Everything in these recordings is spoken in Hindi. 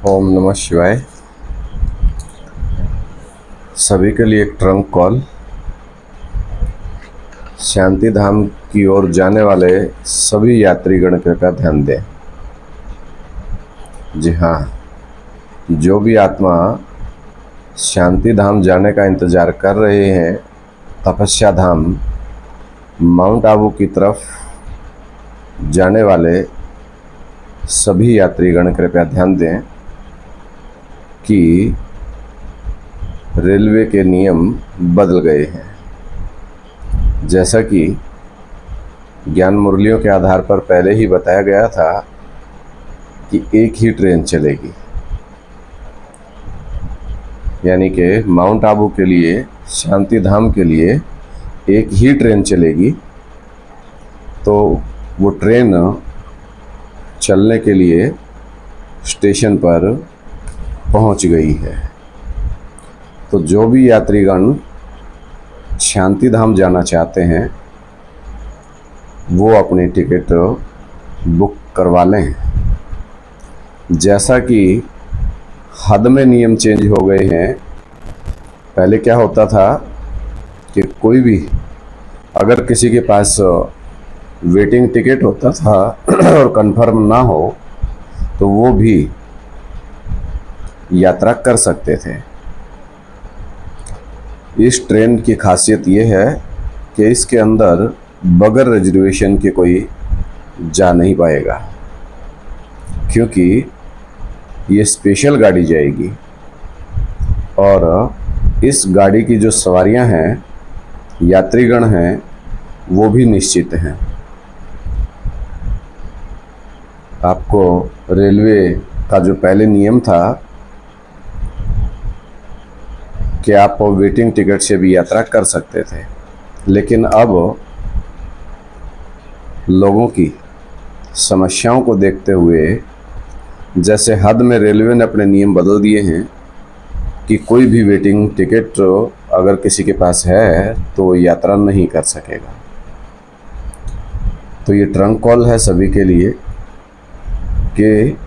ओम नमः शिवाय। सभी के लिए एक ट्रंक कॉल। शांति धाम की ओर जाने वाले सभी यात्रीगण कृपया ध्यान दें। जी हाँ, जो भी आत्मा शांति धाम जाने का इंतज़ार कर रहे हैं, तपस्या धाम माउंट आबू की तरफ जाने वाले सभी यात्रीगण कृपया ध्यान दें कि रेलवे के नियम बदल गए हैं। जैसा कि ज्ञान मुरलियों के आधार पर पहले ही बताया गया था कि एक ही ट्रेन चलेगी, यानी कि माउंट आबू के लिए, शांति धाम के लिए एक ही ट्रेन चलेगी। तो वो ट्रेन चलने के लिए स्टेशन पर पहुंच गई है। तो जो भी यात्रीगण शांति धाम जाना चाहते हैं वो अपनी टिकट बुक करवा लें। जैसा कि हद में नियम चेंज हो गए हैं। पहले क्या होता था कि कोई भी, अगर किसी के पास वेटिंग टिकट होता था और कंफर्म ना हो तो वो भी यात्रा कर सकते थे। इस ट्रेन की खासियत ये है कि इसके अंदर बगैर रिजर्वेशन के कोई जा नहीं पाएगा, क्योंकि ये स्पेशल गाड़ी जाएगी और इस गाड़ी की जो सवारियां हैं, यात्रीगण हैं, वो भी निश्चित हैं। आपको रेलवे का जो पहले नियम था कि आप वेटिंग टिकट से भी यात्रा कर सकते थे, लेकिन अब लोगों की समस्याओं को देखते हुए, जैसे हद में रेलवे ने अपने नियम बदल दिए हैं कि कोई भी वेटिंग टिकट अगर किसी के पास है तो यात्रा नहीं कर सकेगा। तो ये ट्रंक कॉल है सभी के लिए कि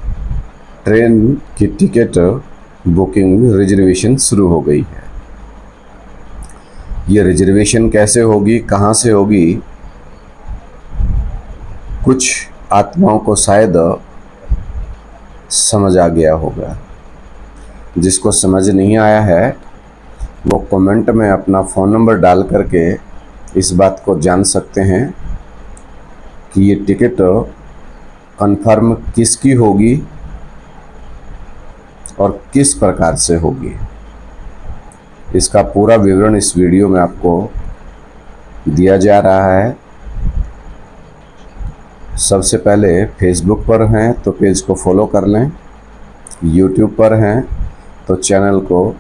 ट्रेन की टिकट बुकिंग रिजर्वेशन शुरू हो गई है। ये रिजर्वेशन कैसे होगी, कहाँ से होगी, कुछ आत्माओं को शायद समझ आ गया होगा। जिसको समझ नहीं आया है वो कमेंट में अपना फ़ोन नंबर डाल करके इस बात को जान सकते हैं कि ये टिकट कंफर्म किसकी होगी और किस प्रकार से होगी। इसका पूरा विवरण इस वीडियो में आपको दिया जा रहा है। सबसे पहले फेसबुक पर हैं तो पेज को फॉलो कर लें, यूट्यूब पर हैं तो चैनल को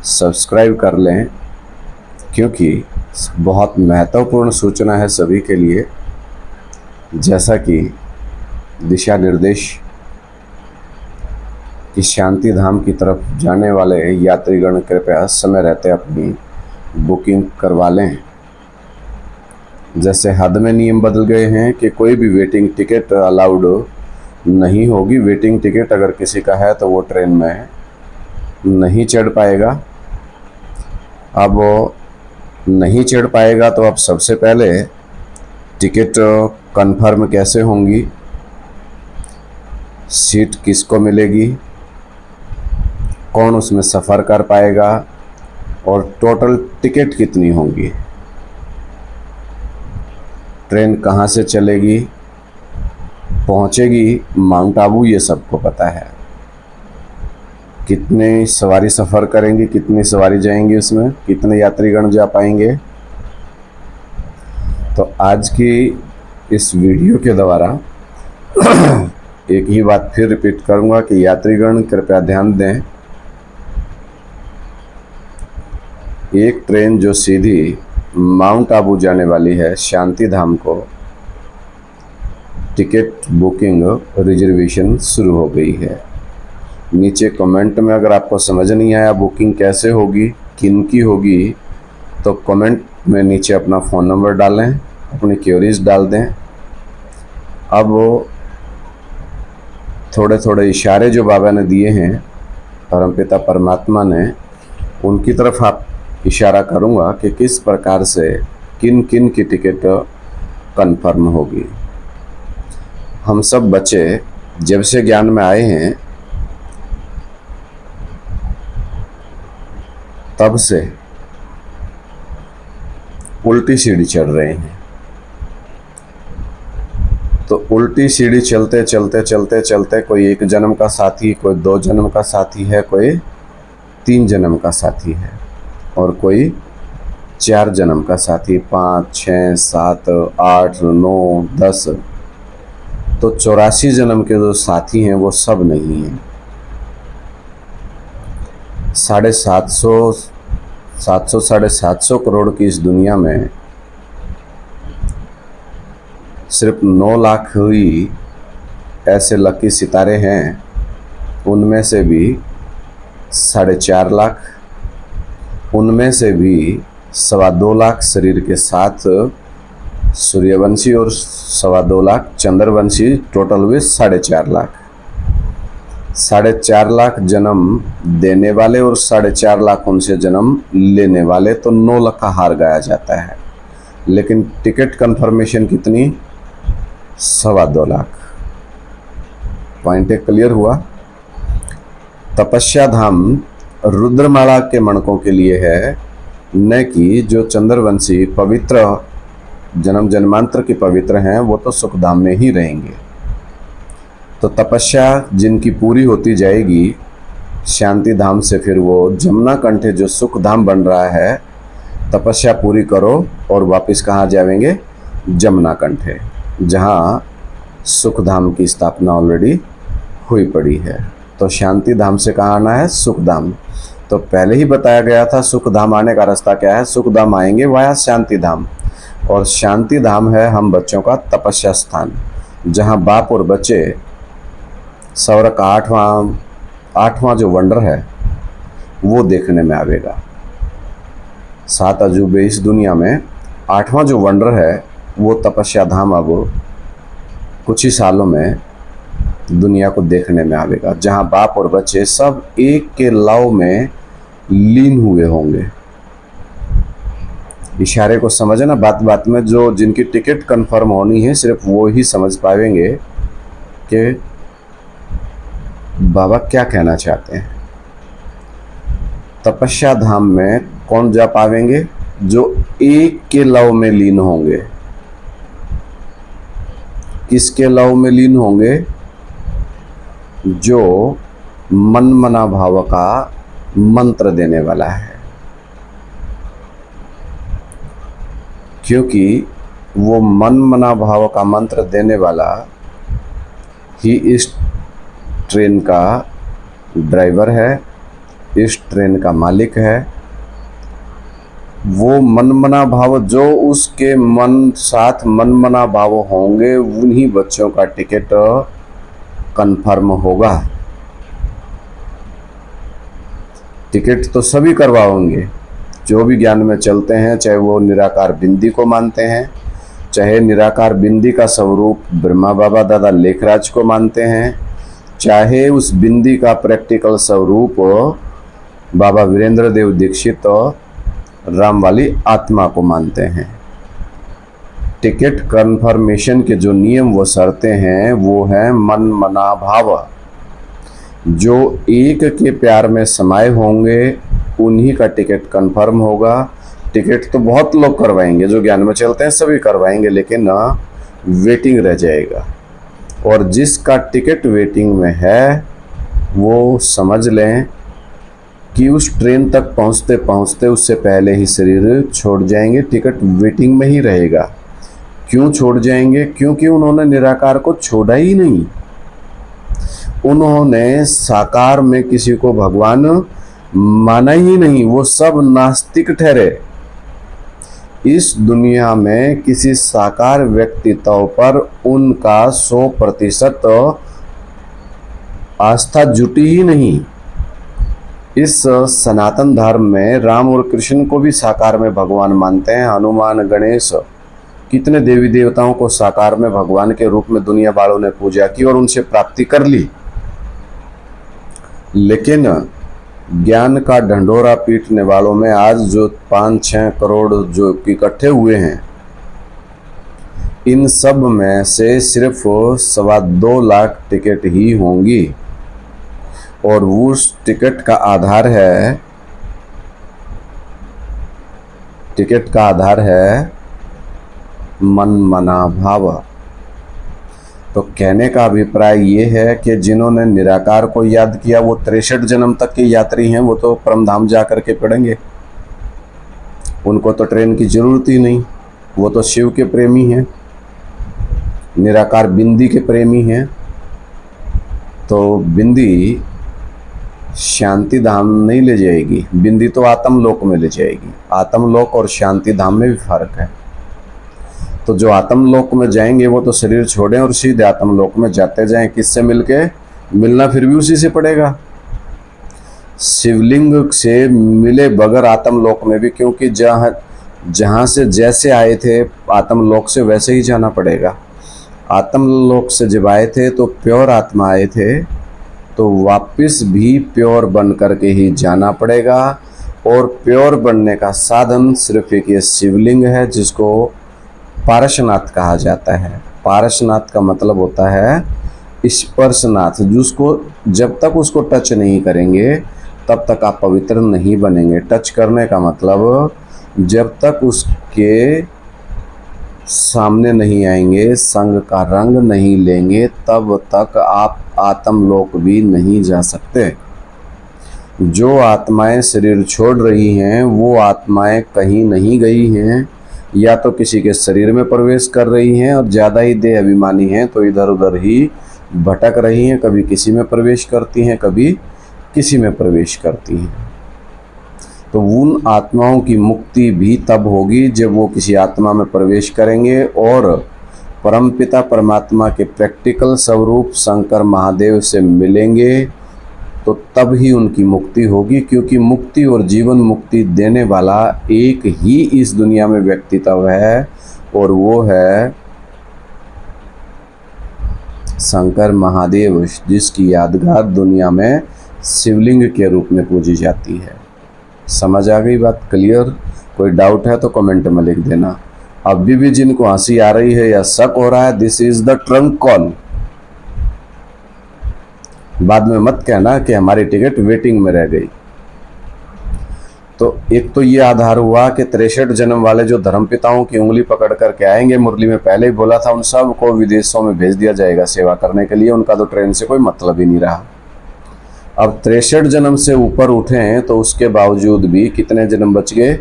सब्सक्राइब कर लें, क्योंकि बहुत महत्वपूर्ण सूचना है सभी के लिए। जैसा कि दिशा निर्देश कि शांति धाम की तरफ जाने वाले यात्रीगण कृपया समय रहते अपनी बुकिंग करवा लें। जैसे हद में नियम बदल गए हैं कि कोई भी वेटिंग टिकट अलाउड नहीं होगी। वेटिंग टिकट अगर किसी का है तो वो ट्रेन में नहीं चढ़ पाएगा। अब वो नहीं चढ़ पाएगा तो अब सबसे पहले टिकट कंफर्म कैसे होंगी, सीट किसको मिलेगी, कौन उसमें सफ़र कर पाएगा और टोटल टिकट कितनी होंगी, ट्रेन कहाँ से चलेगी, पहुँचेगी माउंट आबू, ये सबको पता है। कितने सवारी सफ़र करेंगी, कितनी सवारी जाएंगी, उसमें कितने यात्रीगण जा पाएंगे। तो आज की इस वीडियो के द्वारा एक ही बात फिर रिपीट करूंगा कि यात्रीगण कृपया ध्यान दें। एक ट्रेन जो सीधी माउंट आबू जाने वाली है शांति धाम को, टिकट बुकिंग रिजर्वेशन शुरू हो गई है। नीचे कमेंट में अगर आपको समझ नहीं आया बुकिंग कैसे होगी, किन की होगी, तो कमेंट में नीचे अपना फ़ोन नंबर डालें, अपनी क्वेरीज डाल दें। अब थोड़े थोड़े इशारे जो बाबा ने दिए हैं परमपिता परमात्मा ने, उनकी तरफ आप इशारा करूँगा कि किस प्रकार से किन किन की टिकट कन्फर्म होगी। हम सब बच्चे जब से ज्ञान में आए हैं तब से उल्टी सीढ़ी चढ़ रहे हैं। तो उल्टी सीढ़ी चलते चलते चलते चलते कोई 1 जन्म का साथी, कोई 2 जन्म का साथी है, कोई 3 जन्म का साथी है और कोई 4 जन्म का साथी, 5, 6, 7, 8, 9, 10। तो 84 जन्म के जो साथी हैं वो सब नहीं हैं। 750 750 करोड़ की इस दुनिया में सिर्फ 9 लाख ही ऐसे लकी सितारे हैं, उनमें से भी 4.5 लाख, उनमें से भी 2.25 लाख शरीर के साथ सूर्यवंशी और 2.25 लाख चंद्रवंशी, टोटल हुए 4.5 लाख। 4.5 लाख जन्म देने वाले और 4.5 लाख उनसे जन्म लेने वाले, तो 9 लाख का हार गाया जाता है। लेकिन टिकट कंफर्मेशन कितनी? 2.25 लाख। पॉइंट एक क्लियर हुआ। तपस्या धाम रुद्रमाला के मणकों के लिए है, न कि जो चंद्रवंशी पवित्र जन्म जन्मांतर के पवित्र हैं वो तो सुखधाम में ही रहेंगे। तो तपस्या जिनकी पूरी होती जाएगी शांति धाम से, फिर वो जमुना कंठे जो सुख धाम बन रहा है, तपस्या पूरी करो और वापस कहाँ जाएंगे? जमुना कंठे, जहाँ सुख धाम की स्थापना ऑलरेडी हुई पड़ी है। तो शांति धाम से कहाँ आना है? सुख धाम। तो पहले ही बताया गया था सुख धाम आने का रास्ता क्या है। सुख धाम आएंगे वाया शांति धाम, और शांति धाम है हम बच्चों का तपस्या स्थान, जहाँ बाप और बच्चे सौर का 8वां जो वंडर है वो देखने में आवेगा। 7 अजूबे इस दुनिया में 8वां जो वंडर है वो तपस्या धाम अब कुछ ही सालों में दुनिया को देखने में आवेगा, जहाँ बाप और बच्चे सब एक के लव में लीन हुए होंगे। इशारे को समझना, बात बात में जो जिनकी टिकट कंफर्म होनी है सिर्फ वो ही समझ पाएंगे कि बाबा क्या कहना चाहते हैं। तपस्या धाम में कौन जा पाएंगे? जो एक के लव में लीन होंगे। किसके लव में लीन होंगे? जो मन मना भाव का मंत्र देने वाला है, क्योंकि वो मन मना भाव का मंत्र देने वाला ही इस ट्रेन का ड्राइवर है, इस ट्रेन का मालिक है। वो मनमना भाव जो उसके मन साथ मनमना भाव होंगे, उन्हीं बच्चों का टिकट कंफर्म होगा। टिकट तो सभी करवाओगे जो भी ज्ञान में चलते हैं, चाहे वो निराकार बिंदी को मानते हैं, चाहे निराकार बिंदी का स्वरूप ब्रह्मा बाबा दादा लेखराज को मानते हैं, चाहे उस बिंदी का प्रैक्टिकल स्वरूप बाबा वीरेंद्र देव दीक्षित राम वाली आत्मा को मानते हैं। टिकट कन्फर्मेशन के जो नियम वो शर्तें हैं वो हैं मन मना भाव। जो एक के प्यार में समाये होंगे उन्हीं का टिकट कंफर्म होगा। टिकट तो बहुत लोग करवाएंगे, जो ज्ञान में चलते हैं सभी करवाएंगे, लेकिन वेटिंग रह जाएगा। और जिसका टिकट वेटिंग में है वो समझ लें कि उस ट्रेन तक पहुंचते पहुंचते उससे पहले ही शरीर छोड़ जाएंगे, टिकट वेटिंग में ही रहेगा। क्यों छोड़ जाएंगे? क्योंकि उन्होंने निराकार को छोड़ा ही नहीं। उन्होंने साकार में किसी को भगवान माना ही नहीं, वो सब नास्तिक ठहरे। इस दुनिया में किसी साकार व्यक्तित्व पर उनका 100% आस्था जुटी ही नहीं। इस सनातन धर्म में राम और कृष्ण को भी साकार में भगवान मानते हैं। हनुमान, गणेश, कितने देवी देवताओं को साकार में भगवान के रूप में दुनिया वालों ने पूजा की और उनसे प्राप्ति कर ली। लेकिन ज्ञान का ढंढोरा पीटने वालों में आज जो 5-6 करोड़ जो इकट्ठे हुए हैं, इन सब में से सिर्फ 2.25 लाख टिकट ही होंगी, और उस टिकट का आधार है मन मना भाव। तो कहने का अभिप्राय ये है कि जिन्होंने निराकार को याद किया वो 63 जन्म तक के यात्री हैं, वो तो परमधाम जा करके पड़ेंगे, उनको तो ट्रेन की जरूरत ही नहीं, वो तो शिव के प्रेमी हैं, निराकार बिंदी के प्रेमी हैं। तो बिंदी शांति धाम नहीं ले जाएगी, बिंदी तो आत्मलोक में ले जाएगी। आत्मलोक और शांति धाम में भी फर्क है। तो जो आत्मलोक में जाएंगे वो तो शरीर छोड़ें और सीधे आत्मलोक में जाते जाएं। किससे मिलके? मिलना फिर भी उसी से पड़ेगा, शिवलिंग से मिले बगैर आत्मलोक में भी, क्योंकि जहाँ से जैसे आए थे आत्मलोक से वैसे ही जाना पड़ेगा। आत्मलोक से जब आए थे तो प्योर आत्मा आए थे, तो वापस भी प्योर बन करके ही जाना पड़ेगा। और प्योर बनने का साधन सिर्फ एक ये शिवलिंग है, जिसको पारसनाथ कहा जाता है। पारसनाथ का मतलब होता है स्पर्शनाथ, जिसको जब तक उसको टच नहीं करेंगे तब तक आप पवित्र नहीं बनेंगे। टच करने का मतलब जब तक उसके सामने नहीं आएंगे, संग का रंग नहीं लेंगे, तब तक आप आत्मलोक भी नहीं जा सकते। जो आत्माएं शरीर छोड़ रही हैं वो आत्माएं कहीं नहीं गई हैं, या तो किसी के शरीर में प्रवेश कर रही हैं, और ज़्यादा ही देह अभिमानी हैं तो इधर उधर ही भटक रही हैं, कभी किसी में प्रवेश करती हैं, कभी किसी में प्रवेश करती हैं। तो उन आत्माओं की मुक्ति भी तब होगी जब वो किसी आत्मा में प्रवेश करेंगे और परमपिता परमात्मा के प्रैक्टिकल स्वरूप शंकर महादेव से मिलेंगे, तो तब ही उनकी मुक्ति होगी। क्योंकि मुक्ति और जीवन मुक्ति देने वाला एक ही इस दुनिया में व्यक्तित्व है, और वो है शंकर महादेव, जिसकी यादगार दुनिया में शिवलिंग के रूप में पूजी जाती है। समझ आ गई बात? क्लियर? कोई डाउट है तो कमेंट में लिख देना। अभी भी जिनको हंसी आ रही है या शक हो रहा है, this is the trunk call. बाद में मत कहना कि हमारी टिकट वेटिंग में रह गई। तो एक तो ये आधार हुआ कि 63 जन्म वाले जो धर्मपिताओं की उंगली पकड़ करके आएंगे, मुरली में पहले ही बोला था, उन सब को विदेशों में भेज दिया जाएगा सेवा करने के लिए, उनका तो ट्रेन से कोई मतलब ही नहीं रहा। अब 63 जन्म से ऊपर उठे हैं तो उसके बावजूद भी कितने जन्म बच गए?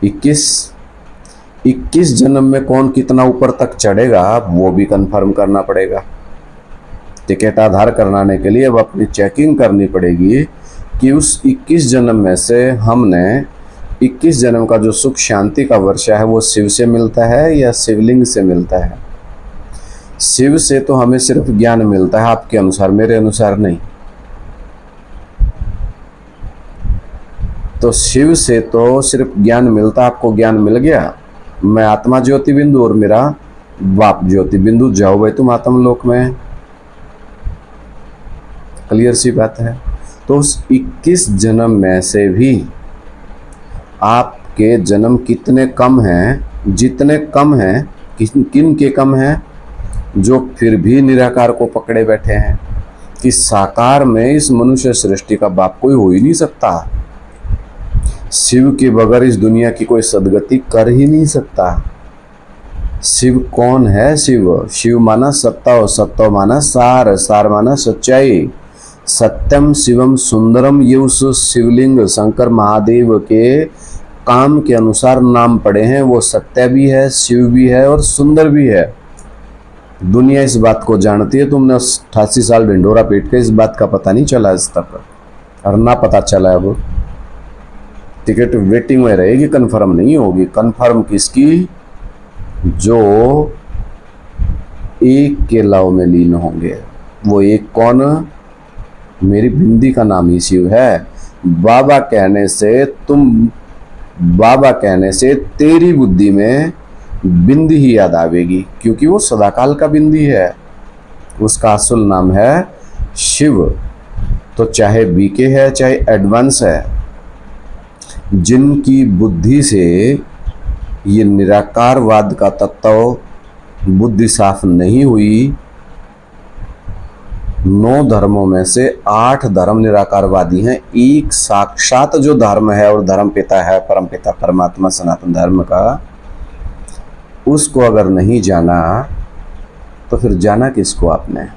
21 जन्म में कौन कितना ऊपर तक चढ़ेगा वो भी कंफर्म करना पड़ेगा। टिकट आधार कराने के लिए अब अपनी चेकिंग करनी पड़ेगी कि उस 21 जन्म में से हमने 21 जन्म का जो सुख शांति का वर्षा है वो शिव से मिलता है या शिवलिंग से मिलता है। शिव से तो हमें सिर्फ ज्ञान मिलता है, आपके अनुसार, मेरे अनुसार नहीं। तो शिव से तो सिर्फ ज्ञान मिलता, आपको ज्ञान मिल गया, मैं आत्मा ज्योति बिंदु और मेरा बाप ज्योति बिंदु, जाओ भाई तुम आत्मलोक में। क्लियर सी बात है। तो उस 21 जन्म में से भी आपके जन्म कितने कम हैं? जितने कम हैं, किन के कम हैं? जो फिर भी निराकार को पकड़े बैठे हैं कि साकार में इस मनुष्य सृष्टि का बाप कोई हो ही नहीं सकता, शिव के बगैर इस दुनिया की कोई सदगति कर ही नहीं सकता। शिव कौन है? शिव माना सत्ता, और सत्ता माना सार, सार माना सच्चाई। सत्यम शिवम सुंदरम, ये उस शिवलिंग शंकर महादेव के काम के अनुसार नाम पड़े हैं। वो सत्य भी है, शिव भी है और सुंदर भी है। दुनिया इस बात को जानती है। तुमने 88 साल ढिंढोरा पीट के इस बात का पता नहीं चला आज तक, और ना पता चला। अब टिकट वेटिंग में रहेगी, कंफर्म नहीं होगी। कंफर्म किसकी? जो एक के लव में लीन होंगे। वो एक कौन? मेरी बिंदी का नाम ही शिव है। बाबा कहने से तेरी बुद्धि में बिंदी ही याद आवेगी, क्योंकि वो सदाकाल का बिंदी है। उसका असल नाम है शिव। तो चाहे बीके है चाहे एडवांस है, जिनकी बुद्धि से ये निराकारवाद का तत्व बुद्धि साफ नहीं हुई, 9 धर्मों में से 8 धर्म निराकारवादी हैं। एक साक्षात जो धर्म है और धर्म पिता है, परम पिता परमात्मा सनातन धर्म का, उसको अगर नहीं जाना तो फिर जाना किसको आपने?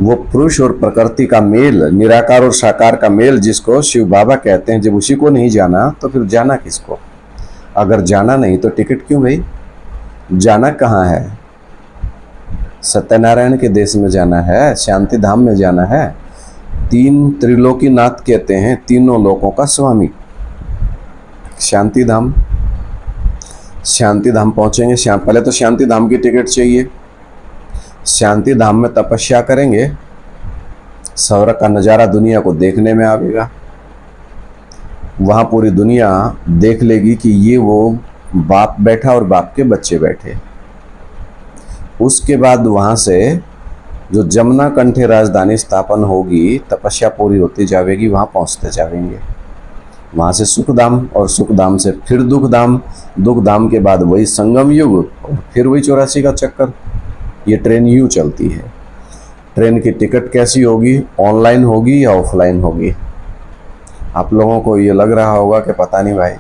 वो पुरुष और प्रकृति का मेल, निराकार और साकार का मेल जिसको शिव बाबा कहते हैं, जब उसी को नहीं जाना तो फिर जाना किसको? अगर जाना नहीं तो टिकट क्यों भाई? जाना कहाँ है? सत्यनारायण के देश में जाना है, शांति धाम में जाना है। 3 त्रिलोकीनाथ कहते हैं, तीनों लोकों का स्वामी। शांति धाम, शांति धाम पहुंचेंगे। पहले तो शांति धाम की टिकट चाहिए। शांति धाम में तपस्या करेंगे, स्वर्ग का नज़ारा दुनिया को देखने में आएगा। वहाँ पूरी दुनिया देख लेगी कि ये वो बाप बैठा और बाप के बच्चे बैठे। उसके बाद वहाँ से जो जमुना कंठे राजधानी स्थापन होगी, तपस्या पूरी होती जाएगी, वहाँ पहुँचते जाएंगे। वहाँ से सुखधाम और सुखधाम से फिर दुखधाम, दुखधाम के बाद वही संगम युग और फिर वही 84 का चक्कर। ये ट्रेन यूँ चलती है। ट्रेन की टिकट कैसी होगी? ऑनलाइन होगी या ऑफलाइन होगी? आप लोगों को ये लग रहा होगा कि पता नहीं भाई,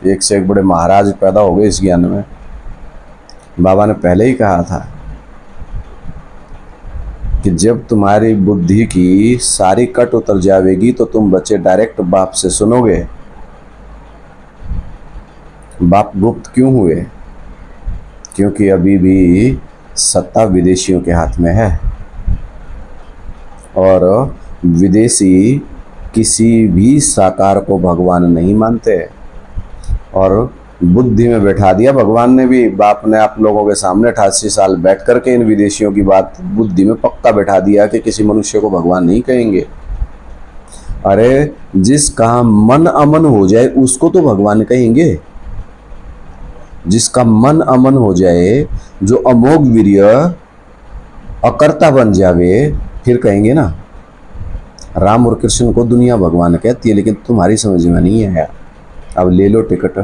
एक से एक बड़े महाराज पैदा हो गए इस ज्ञान में। बाबा ने पहले ही कहा था कि जब तुम्हारी बुद्धि की सारी कट उतर जाएगी तो तुम बच्चे डायरेक्ट बाप से सुनोगे। बाप गुप्त क्यों हुए? क्योंकि अभी भी सत्ता विदेशियों के हाथ में है और विदेशी किसी भी साकार को भगवान नहीं मानते और बुद्धि में बैठा दिया भगवान ने भी। बाप ने आप लोगों के सामने 88 साल बैठ करके इन विदेशियों की बात बुद्धि में पक्का बैठा दिया कि किसी मनुष्य को भगवान नहीं कहेंगे। अरे जिसका मन अमन हो जाए उसको तो भगवान कहेंगे। जिसका मन अमन हो जाए, जो अमोघ वीर्य अकर्ता बन जावे, फिर कहेंगे ना। राम और कृष्ण को दुनिया भगवान कहती है, लेकिन तुम्हारी समझ में नहीं है। अब ले लो टिकट।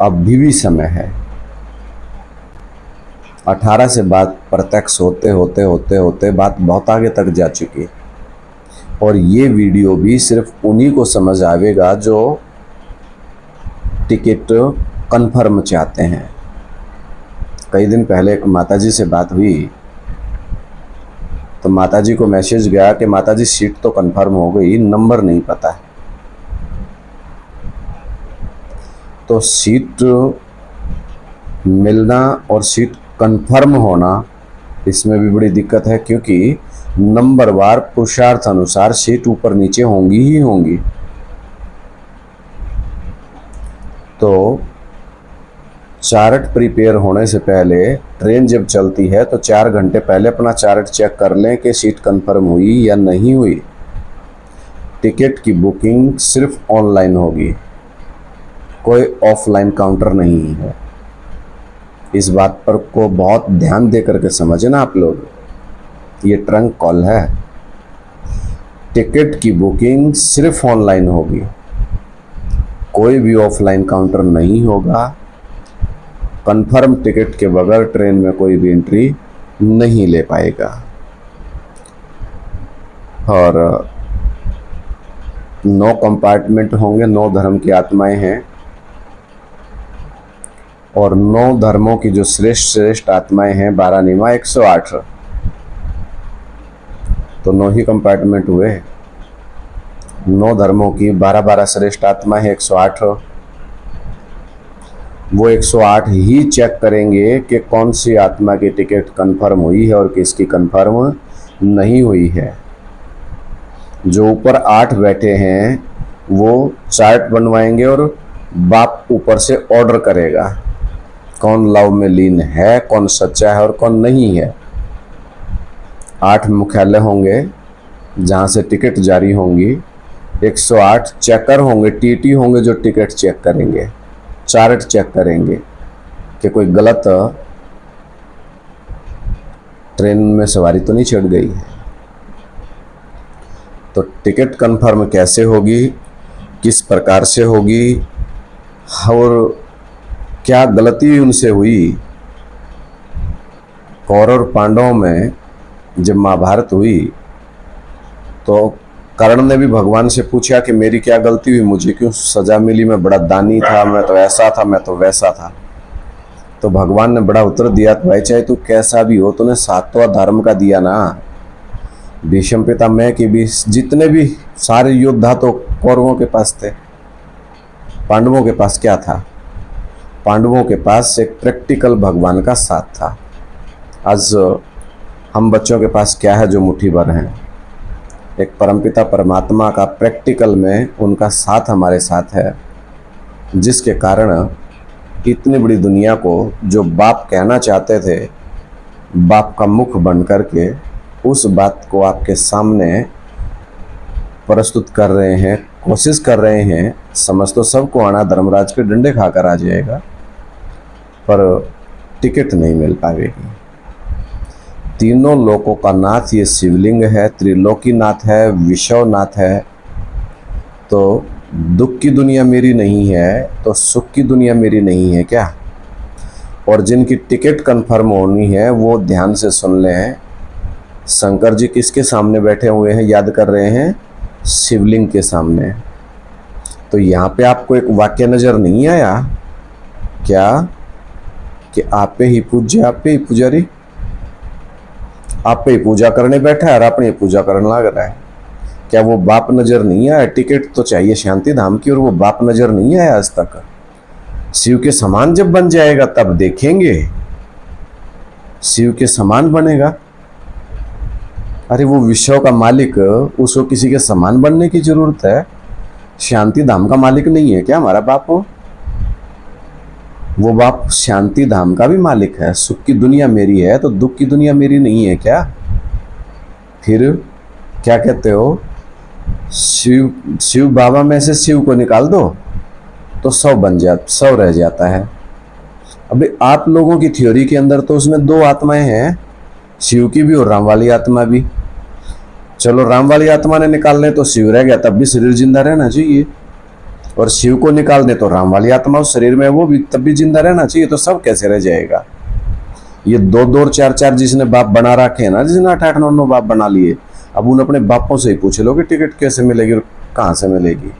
अभी भी समय है। 18 से बात प्रत्यक्ष होते होते होते होते बात बहुत आगे तक जा चुकी। और ये वीडियो भी सिर्फ उन्हीं को समझ आवेगा जो टिकट कंफर्म चाहते हैं। कई दिन पहले एक माताजी से बात हुई तो माताजी को मैसेज गया कि माताजी सीट तो कंफर्म हो गई, नंबर नहीं पता है। तो सीट मिलना और सीट कंफर्म होना, इसमें भी बड़ी दिक्कत है, क्योंकि नंबरवार पुरुषार्थ अनुसार सीट ऊपर नीचे होंगी ही होंगी। तो चार्ट प्रिपेयर होने से पहले ट्रेन जब चलती है तो 4 घंटे पहले अपना चार्ट चेक कर लें कि सीट कंफर्म हुई या नहीं हुई। टिकट की बुकिंग सिर्फ ऑनलाइन होगी, कोई ऑफलाइन काउंटर नहीं है। इस बात पर को बहुत ध्यान दे करके समझना आप लोग। ये ट्रंक कॉल है। टिकट की बुकिंग सिर्फ ऑनलाइन होगी, कोई भी ऑफलाइन काउंटर नहीं होगा। कंफर्म टिकट के बगैर ट्रेन में कोई भी एंट्री नहीं ले पाएगा। और 9 कंपार्टमेंट होंगे, 9 धर्म की आत्माएं हैं और 9 धर्मों की जो श्रेष्ठ आत्माएं हैं, 12 निमा 108, तो 9 ही कंपार्टमेंट हुए। 9 धर्मों की 12 श्रेष्ठ आत्मा है, 108। वो 108 ही चेक करेंगे कि कौन सी आत्मा की टिकट कंफर्म हुई है और किसकी कंफर्म नहीं हुई है। जो ऊपर 8 बैठे हैं वो चार्ट बनवाएंगे और बाप ऊपर से ऑर्डर करेगा कौन लव में लीन है, कौन सच्चा है और कौन नहीं है। 8 मुख्यालय होंगे जहाँ से टिकट जारी होंगी। 108 चेकर होंगे, टीटी होंगे जो टिकट चेक करेंगे, चार्ट चेक करेंगे कि कोई गलत ट्रेन में सवारी तो नहीं चढ़ गई है। तो टिकट कंफर्म कैसे होगी, किस प्रकार से होगी और क्या गलती उनसे हुई। कौरव पांडवों में जब महाभारत हुई तो कर्ण ने भी भगवान से पूछा कि मेरी क्या गलती हुई, मुझे क्यों सजा मिली, मैं बड़ा दानी था, मैं तो ऐसा था, मैं तो वैसा था। तो भगवान ने बड़ा उत्तर दिया, भाई चाहे तू कैसा भी हो, तूने सातवां धर्म का दिया ना। भीष्म पितामह के भी जितने भी सारे योद्धा तो कौरवों के पास थे, पांडवों के पास क्या था? पांडवों के पास एक प्रैक्टिकल भगवान का साथ था। आज हम बच्चों के पास क्या है जो मुट्ठी भर हैं? एक परमपिता परमात्मा का प्रैक्टिकल में उनका साथ हमारे साथ है, जिसके कारण इतनी बड़ी दुनिया को जो बाप कहना चाहते थे, बाप का मुख बन करके उस बात को आपके सामने प्रस्तुत कर रहे हैं, कोशिश कर रहे हैं। समझ तो सबको आना, धर्मराज के डंडे खाकर आ जाएगा, पर टिकट नहीं मिल पाएगी। तीनों लोकों का नाथ ये शिवलिंग है, त्रिलोकी नाथ है, विश्वनाथ है। तो दुख की दुनिया मेरी नहीं है तो सुख की दुनिया मेरी नहीं है क्या? और जिनकी टिकट कंफर्म होनी है वो ध्यान से सुन लें। शंकर जी किसके सामने बैठे हुए हैं? याद कर रहे हैं, शिवलिंग के सामने। तो यहाँ पे आपको एक वाक्य नजर नहीं आया क्या कि आपे ही पूज्य, आपे ही पुजारी, आप पे पूजा करने बैठा है और अपनी पूजा करने लग रहा है। क्या वो बाप नजर नहीं आया? टिकट तो चाहिए शांति धाम की और वो बाप नजर नहीं आया आज तक। शिव के समान जब बन जाएगा तब देखेंगे, शिव के समान बनेगा। अरे वो विश्व का मालिक, उसको किसी के समान बनने की जरूरत है? शांति धाम का मालिक नहीं है क्या हमारा बाप? वो बाप शांति धाम का भी मालिक है। सुख की दुनिया मेरी है तो दुख की दुनिया मेरी नहीं है क्या? फिर क्या कहते हो? शिव बाबा में से शिव को निकाल दो तो 100 रह जाता है। अभी आप लोगों की थ्योरी के अंदर तो उसमें 2 आत्माएं हैं, शिव की भी और राम वाली आत्मा भी। चलो राम वाली आत्मा ने निकाल ले तो शिव रह गया, तब भी शरीर जिंदा रहना चाहिए। और शिव को निकाल दे तो राम वाली आत्मा उस शरीर में, वो भी तब भी जिंदा रहना चाहिए। तो सब कैसे रह जाएगा? ये 2-2 और 4-4 जिसने बाप बना रखे हैं ना, जिसने 8-8 9-9 बाप बना लिए, अब उन अपने बापों से ही पूछ लो कि टिकट कैसे मिलेगी और कहाँ से मिलेगी।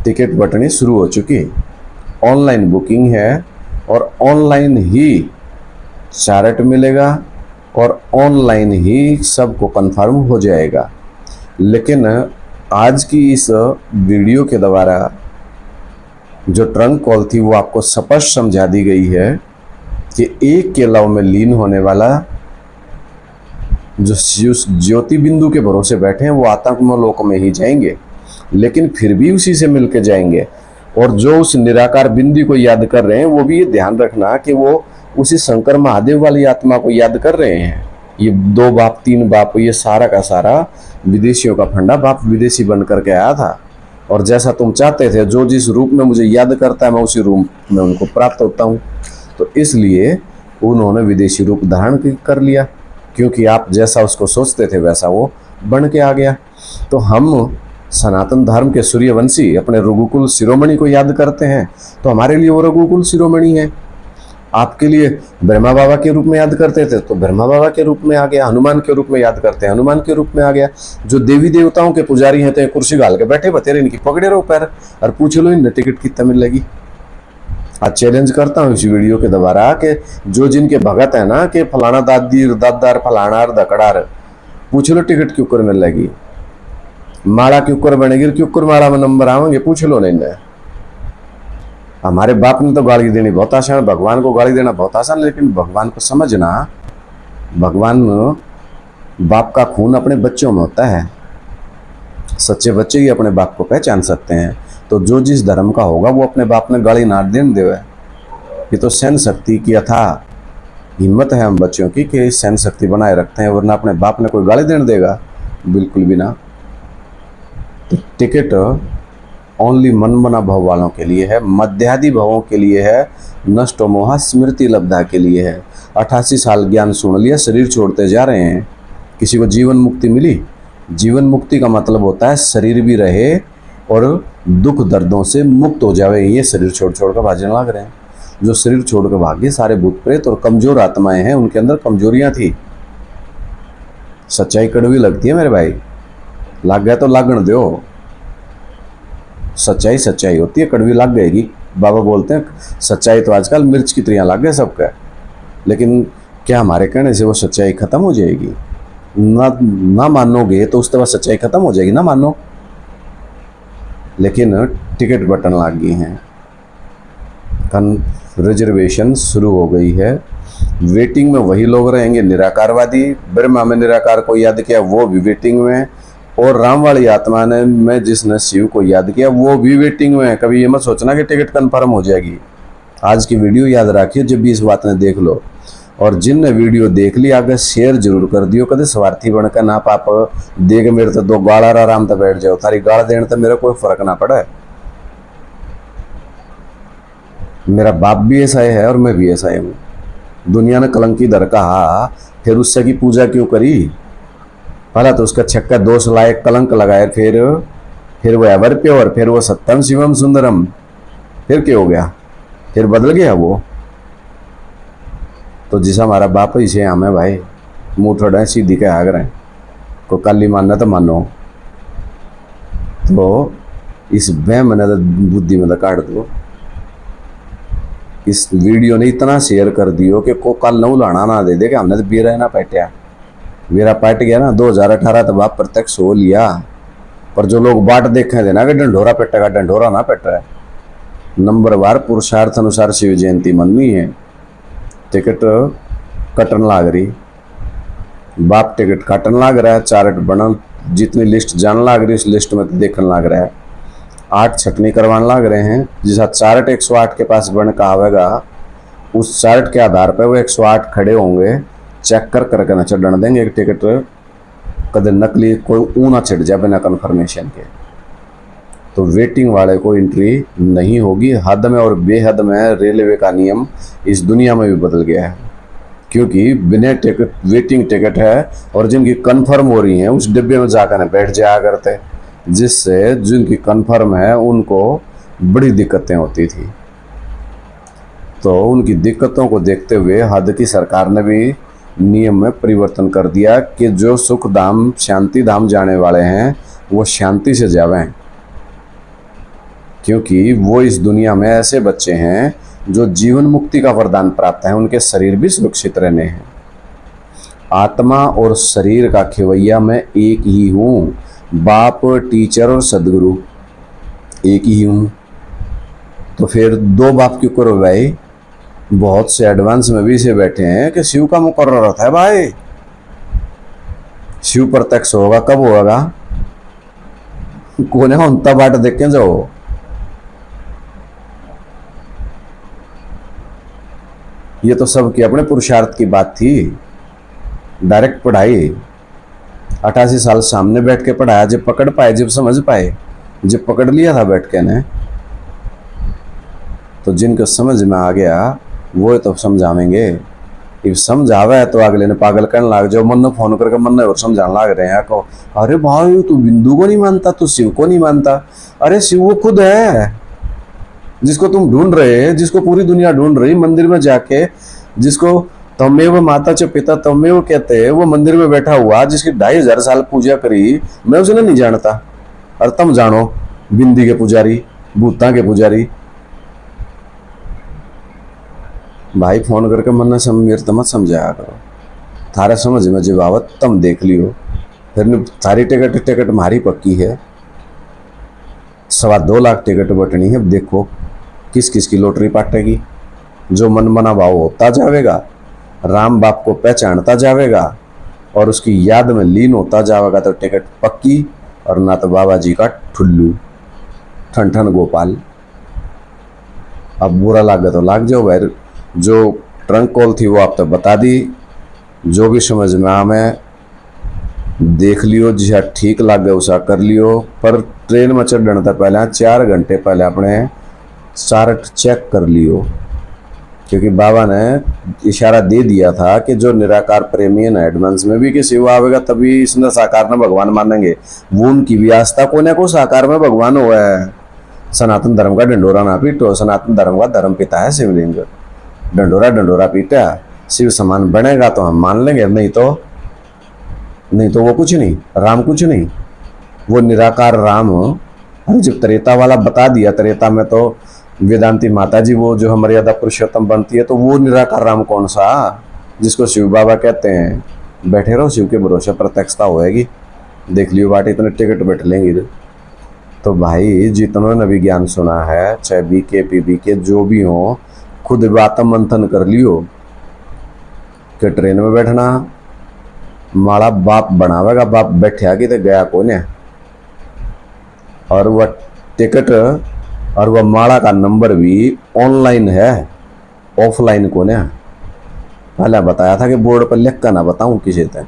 टिकट बटनी शुरू हो चुकी, ऑनलाइन बुकिंग है और ऑनलाइन ही चार्ट मिलेगा और ऑनलाइन ही सबको कंफर्म हो जाएगा। लेकिन आज की इस वीडियो के द्वारा जो ट्रंक कॉल थी वो आपको स्पष्ट समझा दी गई है कि एक के लव में लीन होने वाला जो ज्योति बिंदु के भरोसे बैठे हैं वो आत्म लोक में ही जाएंगे, लेकिन फिर भी उसी से मिलके जाएंगे। और जो उस निराकार बिंदु को याद कर रहे हैं वो भी ये ध्यान रखना कि वो उसी शंकर महादेव वाली आत्मा को याद कर रहे हैं। ये 2 बाप 3 बाप, ये सारा का सारा विदेशियों का फंडा, बाप विदेशी बन करके आया था। और जैसा तुम चाहते थे, जो जिस रूप में मुझे याद करता है मैं उसी रूप में उनको प्राप्त होता हूँ। तो इसलिए उन्होंने विदेशी रूप धारण कर लिया, क्योंकि आप जैसा उसको सोचते थे वैसा वो बन के आ गया। तो हम सनातन धर्म के सूर्यवंशी अपने रघुकुल शिरोमणि को याद करते हैं, तो हमारे लिए वो रघुकुल शिरोमणि है। आपके लिए ब्रह्मा बाबा के रूप में याद करते थे तो ब्रह्मा बाबा के रूप में आ गया, हनुमान के रूप में याद करते हैं हनुमान के रूप में आ गया। जो देवी देवताओं के पुजारी हैं तो कुर्सी घाल के बैठे बतेरे, इनकी पकड़े रहो पैर और पूछ लो इन टिकट कितना मिलेगी। आज चैलेंज करता हूँ इस वीडियो के द्वारा कि जो जिनके भगत है ना कि फलाना दादी दादार फलानार दकड़ार, पूछ लो टिकट क्यों कर मिलेगी, माला क्यों कर बनेगी, क्यों कर माला में नंबर आवेंगे, पूछ लो नहीं। हमारे बाप ने तो गाली देनी बहुत आसान, भगवान को गाली देना बहुत आसान, लेकिन भगवान को समझना, भगवान बाप का खून अपने बच्चों में होता है। सच्चे बच्चे ही अपने बाप को पहचान सकते हैं। तो जो जिस धर्म का होगा वो अपने बाप ने गाली ना देने देवे। ये तो सहन शक्ति की अथाह हिम्मत है हम बच्चों की कि सहन शक्ति बनाए रखते हैं, वरना अपने बाप ने कोई गाली देने देगा? बिल्कुल भी ना। तो टिकट ओनली मन मना भव वालों के लिए है, मध्यादि भवों के लिए है, नष्टो मोहा स्मृति लब्धा के लिए है। 88 साल ज्ञान सुन लिया, शरीर छोड़ते जा रहे हैं। किसी को जीवन मुक्ति मिली? जीवन मुक्ति का मतलब होता है शरीर भी रहे और दुख दर्दों से मुक्त हो जावे। ये शरीर छोड़ छोड़ कर भागने लग रहे हैं। जो शरीर छोड़ कर भागे सारे भूत प्रेत और कमजोर आत्माएं हैं, उनके अंदर कमजोरियां थी। सच्चाई कड़वी लगती है मेरे भाई, लग गया तो लागण दो। सच्चाई सच्चाई होती है, कड़वी लग गएगी। बाबा बोलते हैं सच्चाई तो आजकल मिर्च की तरह लग गए सबका, लेकिन क्या हमारे कहने से वो सच्चाई खत्म हो जाएगी? ना मानोगे तो उसके बाद सच्चाई खत्म हो जाएगी, ना मानो। लेकिन टिकट बटन लग गई हैं, रिजर्वेशन शुरू हो गई है। वेटिंग में वही लोग रहेंगे निराकारवादी। ब्रह्मा में निराकार को याद किया वो भी वेटिंग में, और राम वाली आत्मा ने में जिसने शिव को याद किया वो भी वेटिंग में। कभी ये मत सोचना कि टिकट कंफर्म हो जाएगी। आज की वीडियो याद रखिए, जब भी इस बात ने देख लो। और जिनने वीडियो देख ली आगे शेयर जरूर कर दियो। कदे स्वार्थी बनकर ना पाप देख मेरे तो 2 गाड़ा आराम से बैठ जाओ। तारी गाड़ देने तो मेरा कोई फर्क ना पड़े। मेरा बाप भी ऐसा है और मैं भी ऐसा ही हूँ। दुनिया ने कलंकी दर कहा, फिर उससे की पूजा क्यों करी? पहला तो उसका छक्का दोष लायक कलंक लगाए, फिर वो एवर प्योर, फिर वो सत्यम शिवम सुंदरम, फिर क्या हो गया? फिर बदल गया वो। तो जिसा हमारा बाप इसे हमें भाई मुँह थोड़ा सीधी के आग रहे, को काली मानना तो मानो। तो इस वहम ने बुद्धि में काट दो। इस वीडियो ने इतना शेयर कर दियो कि को कल न उलाना ना दे दे कि हमने तो बीरा ना पैटिया। बीरा पैट गया ना 2018 तो बाप प्रत्यक्ष हो लिया। पर जो लोग बाट देखे थे ना कि ढंढोरा पेटेगा, ढंढोरा ना पेट रहा है। नंबर वार पुरुषार्थ अनुसार शिव जयंती मननी है। टिकट कटन लाग रही, बाप टिकट काटन लाग रहा है। चार्ट बनल, जितनी लिस्ट जान लाग रही उस लिस्ट में तो देखने लाग रहा है। 8 छटनी करवाने लाग रहे हैं। जिस चार्ट 108 के पास बन का आवेगा, उस चार्ट के आधार पर वो 108 खड़े होंगे, चेक कर करके न चढ़न देंगे। एक टिकट कदे नकली कोई ऊना छिड़ जाए बिना कन्फर्मेशन के। तो वेटिंग वाले को एंट्री नहीं होगी। हद में और बेहद में रेलवे का नियम इस दुनिया में भी बदल गया है, क्योंकि बिना टिकट वेटिंग टिकट है और जिनकी कंफर्म हो रही हैं उस डिब्बे में जाकर बैठ जाया करते, जिससे जिनकी कंफर्म है उनको बड़ी दिक्कतें होती थी। तो उनकी दिक्कतों को देखते हुए हद की सरकार ने भी नियम में परिवर्तन कर दिया कि जो सुख धाम शांति धाम जाने वाले हैं वो शांति से जावें, क्योंकि वो इस दुनिया में ऐसे बच्चे हैं जो जीवन मुक्ति का वरदान प्राप्त है। उनके शरीर भी सुरक्षित रहने हैं। आत्मा और शरीर का खेवैया मैं एक ही हूँ। बाप, टीचर और सदगुरु एक ही हूँ। तो फिर 2 बाप क्यों करो भाई? बहुत से एडवांस में भी इसे बैठे हैं कि शिव का मुकर्रर होता है भाई। शिव प्रत्यक्ष होगा कब होगा? कोने हम तब बाट देख के जाओ। ये तो सबकी अपने पुरुषार्थ की बात थी। डायरेक्ट पढ़ाई 88 साल सामने बैठ के पढ़ाया, जब पकड़ पाए, जब समझ पाए, जब पकड़ लिया था बैठ के ने, तो जिनको समझ में आ गया वो तो समझावेंगे। इब समझावा है तो अगले ने पागल करने लग जाओ। मन ने फोन करके मन ने और समझाने लग रहे हैं को, अरे भाई तू बिंदु को नहीं मानता, तू शिव को नहीं मानता। अरे शिव वो खुद है जिसको तुम ढूंढ रहे हैं, जिसको पूरी दुनिया ढूंढ रही। मंदिर में जाके जिसको तमेव माता च पिता तमेव कहते हैं, वो मंदिर में बैठा हुआ जिसकी 2500 साल पूजा करी, मैं उसे नहीं जानता। और तुम जानो बिंदी के पुजारी, भूता के पुजारी। भाई फोन करके मन ने मेरे तो मत समझाया करो। थारा समझ में जब आवत तुम देख लियो। फिर थारी टिकट मारी पक्की है। 2.25 लाख टिकट बटनी है। अब देखो किस किस की लॉटरी पाटेगी। जो मन मना भाव होता जाएगा, राम बाप को पहचानता जाएगा और उसकी याद में लीन होता जाएगा, तो टिकट पक्की। और ना तो बाबा जी का ठुल्लू ठन ठन गोपाल। अब बुरा लागे तो लाग जाओ भाई। जो ट्रंक कॉल थी वो आप तो बता दी। जो भी समझ में आ मैं देख लियो, जिसे ठीक लागे उसा कर लियो। पर ट्रेन में चढ़ने तक पहले 4 घंटे पहले अपने चार्ट चेक कर लियो, क्योंकि बाबा ने इशारा दे दिया था कि जो निराकार प्रेमी है ना एडवांस में भी किसी वो आवेगा तभी इसने साकार में भगवान मानेंगे। वो उनकी भी आस्था कोने को साकार में भगवान हुआ है। सनातन धर्म का डंडोरा ना पीटो, सनातन धर्म का धर्म पिता है शिवलिंग। डंडोरा डंडोरा पीटा शिव समान बनेगा तो हम मान लेंगे, नहीं तो वो कुछ नहीं, राम कुछ नहीं, वो निराकार राम। और जब त्रेता वाला बता दिया, त्रेता में तो वेदांती माता जी वो जो मर्यादा पुरुषोत्तम बनती है, तो वो निराकार राम कौन सा जिसको शिव बाबा कहते हैं। बैठे रहो शिव के भरोसे, प्रत्यक्षता होएगी, देख लियो बाटे इतने टिकट बैठ लेंगे। तो भाई जितनों ने भी ज्ञान सुना है, चाहे बीके पीबीके जो भी हो, खुद बात मंथन कर लियो कि ट्रेन में बैठना माड़ा बाप बनावेगा, बाप बैठा कि तो गया कौन है। और वह टिकट और वह माड़ा का नंबर भी ऑनलाइन है, ऑफलाइन कौन है। पहले बताया था कि बोर्ड पर लिख कर ना बताऊं किसी तक,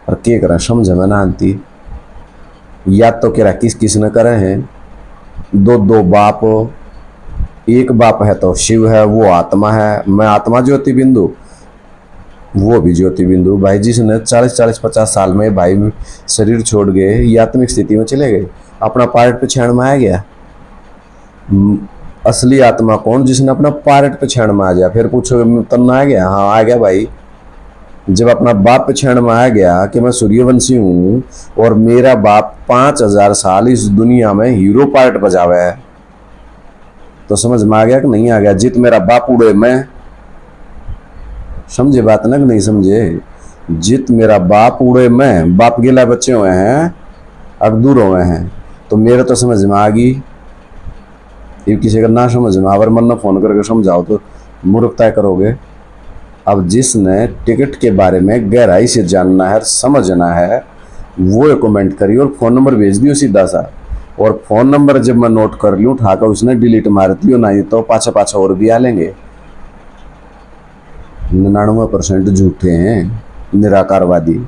और के करा समझ में ना आती। याद तो कह किस किस ने करे हैं, दो बाप, एक बाप है तो शिव है, वो आत्मा है, मैं आत्मा ज्योति बिंदु, वो भी ज्योति बिंदु। भाई जिसने 40-50 साल में भाई शरीर छोड़ गए, ये आत्मिक स्थिति में चले गए, अपना पार्ट पे क्षण में आ गया। असली आत्मा कौन? जिसने अपना पार्ट पे क्षण में आ गया। फिर पूछो तन्ना आ गया? हाँ आ गया भाई। जब अपना बाप पे क्षण में आ गया कि मैं सूर्यवंशी हूँ और मेरा बाप 5000 साल इस दुनिया में हीरो पार्ट बजावा है, तो समझ में आ गया कि नहीं आ गया? जित मेरा बाप उड़े मैं, समझे बात ना कि नहीं समझे? जित मेरा बाप उड़े मैं, बाप गिला बच्चे हुए हैं, अब दूर हुए हैं, तो मेरे तो समझ में आ गई। ये किसी का ना समझ में आवर मन ना फोन करके समझाओ तो मूर्खता करोगे। अब जिसने टिकट के बारे में गहराई से जानना है, समझना है, वो कमेंट करिए और फ़ोन नंबर भेज दियो सीधा सा। और फ़ोन नंबर जब मैं नोट कर लूँ उठाकर उसने डिलीट मार दियो, नहीं तो पाछा पाछा और भी आ लेंगे। 99% झूठे हैं निराकारवादी।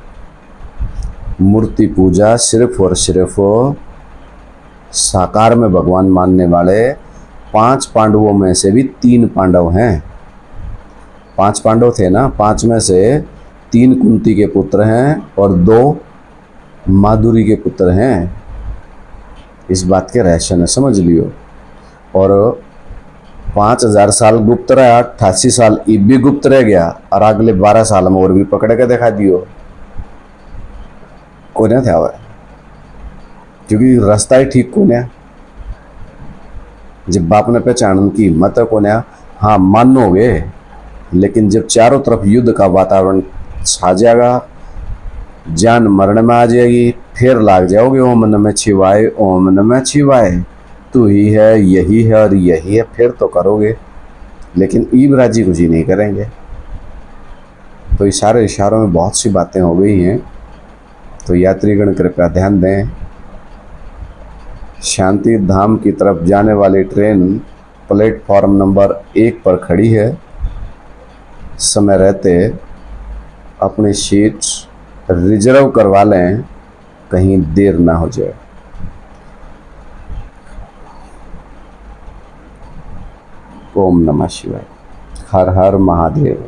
मूर्ति पूजा सिर्फ और सिर्फ साकार में भगवान मानने वाले 5 पांडवों में से भी 3 पांडव हैं। 5 पांडव थे ना, 5 में से 3 कुंती के पुत्र हैं और 2 माधुरी के पुत्र हैं। इस बात के रहस्य ने समझ लियो। और 5000 साल गुप्त रहा, 88 साल इब भी गुप्त रह गया, और अगले 12 साल में और भी पकड़ के दिखा दियो। कोने था वह, क्योंकि रास्ता ही ठीक कोने। जब बाप ने पहचान की हिम्मत है कोने, हाँ मानोगे, लेकिन जब चारों तरफ युद्ध का वातावरण छा जाएगा, जान मरण में आ जाएगी, फिर लाग जाओगे ओम नमः शिवाय, ओम नमः शिवाय, तू ही है, यही है और यही है, फिर तो करोगे। लेकिन ईब राजी कुछ ही नहीं करेंगे। तो इशारे इशारों में बहुत सी बातें हो गई हैं, तो यात्रीगण कृपया ध्यान दें। शांति धाम की तरफ जाने वाली ट्रेन प्लेटफॉर्म नंबर 1 पर खड़ी है। समय रहते अपनी सीट रिजर्व करवा लें, कहीं देर ना हो जाए। ओम नमः शिवाय। हर हर महादेव।